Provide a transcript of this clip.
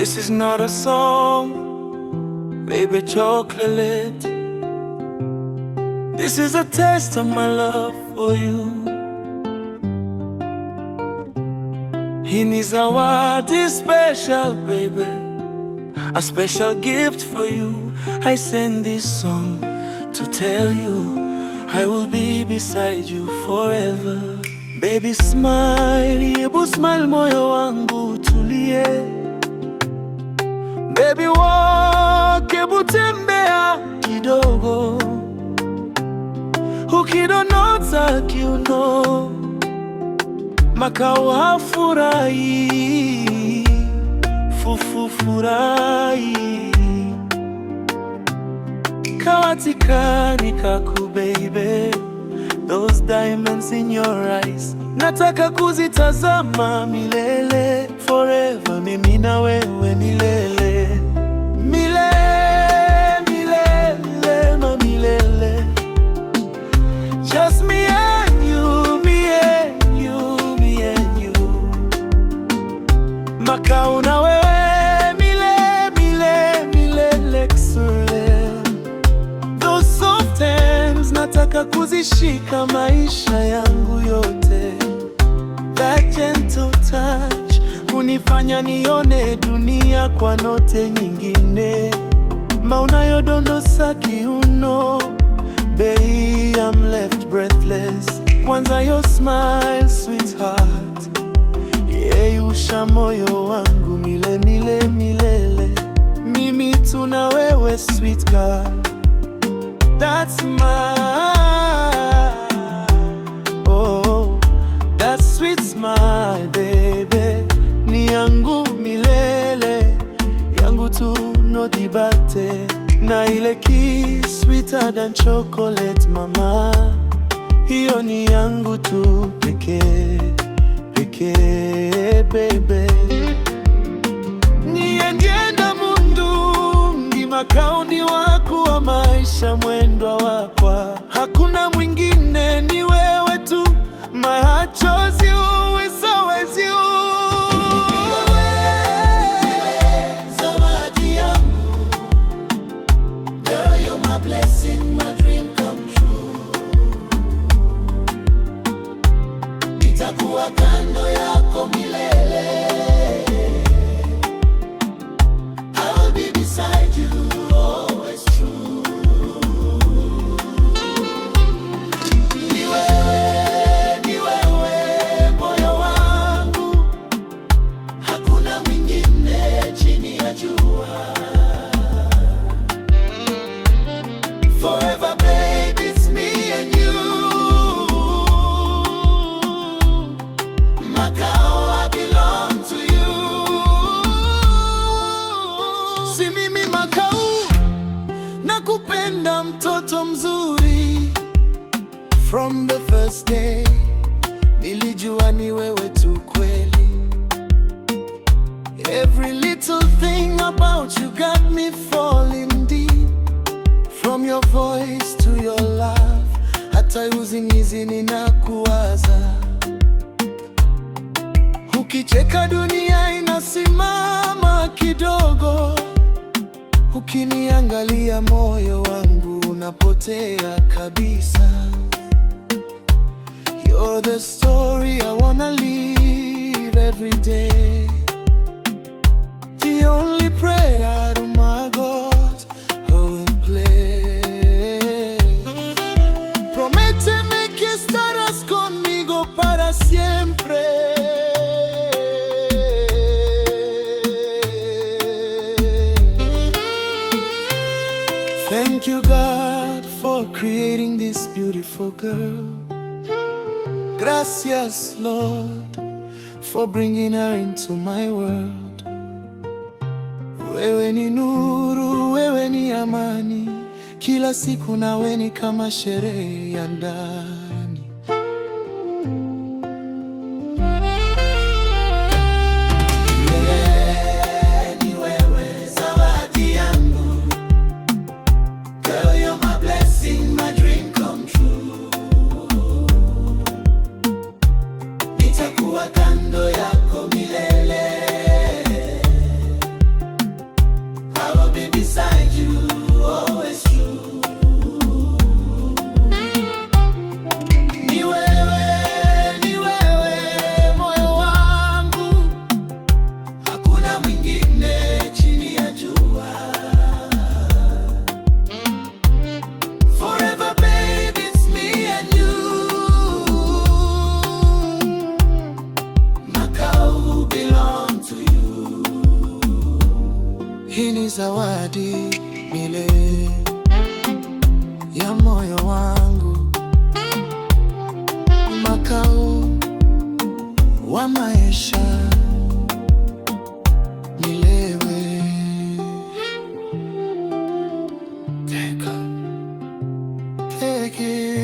This is not a song, baby chocolate. This is a taste of my love for you. Hii ni zawadi special, baby, a special gift for you. I send this song to tell you I will be beside you forever. Baby smile, hebu smile, moyo wangu tulie. Baby walk, hebu tembea kidogo, ukidondoka kiuno, Makao hafurahi, furahi. Kawatika nikaku baby, those diamonds in your eyes, nataka kuzitazama milele, forever mimi na wewe milele. Milele, milele, ma milele. Just me and you, me and you, me and you. Makao na wewe milele, milele, milele kusule. Those soft hands nataka kuzishika maisha yangu yote. That gentle touch kunifanya nione dunia kwa note nyingine. Maunayodondosa kiuno, babe, I'm left breathless. Kwanza your smile, sweetheart, yeyusha moyo wangu milele milele. Mimi tu na wewe, sweet girl, that's my, oh, that sweet smile, baby, ni yangu milele, yangu tu, no debate. Na ile kiss sweeter than chocolate, mama, hiyo ni yangu tu pekee, baby. Niye ndienda mundu ndi makaoni wako wa maisha, mwendwa wakwa, hakuna mwingine, ni wewe tu. My heart chose you, it's always you. Blessing, my dream come true. Nitakuwa kando yako milele. I'll be beside you, always true. Ni wewe, moyo wangu, hakuna mwingine chini ya jua. Forever, babe, it's me and you. Makao, I belong to you. Si mimi Makao, nakupenda mtoto mzuri. From the first day, nilijua ni wewe tu kweli. Every little thing about you got me falling deep. From your voice to your love, hata uzingizi ninakuwaza. Ukicheka dunia inasimama kidogo, ukiniangalia moyo wangu unapotea kabisa. You're the story I wanna live every day. The only prayer to my God, prométeme que estarás conmigo para siempre. Thank you, God, for creating this beautiful girl. Gracias, Lord, for bringing her into my world. Wewe ni nuru, wewe ni amani, kila siku nawe ni kama sherehe ya ndani. Ni wewe zawadi yangu. Girl, you're my blessing, my dream come true. Nitakuwa kando yako milele. pekee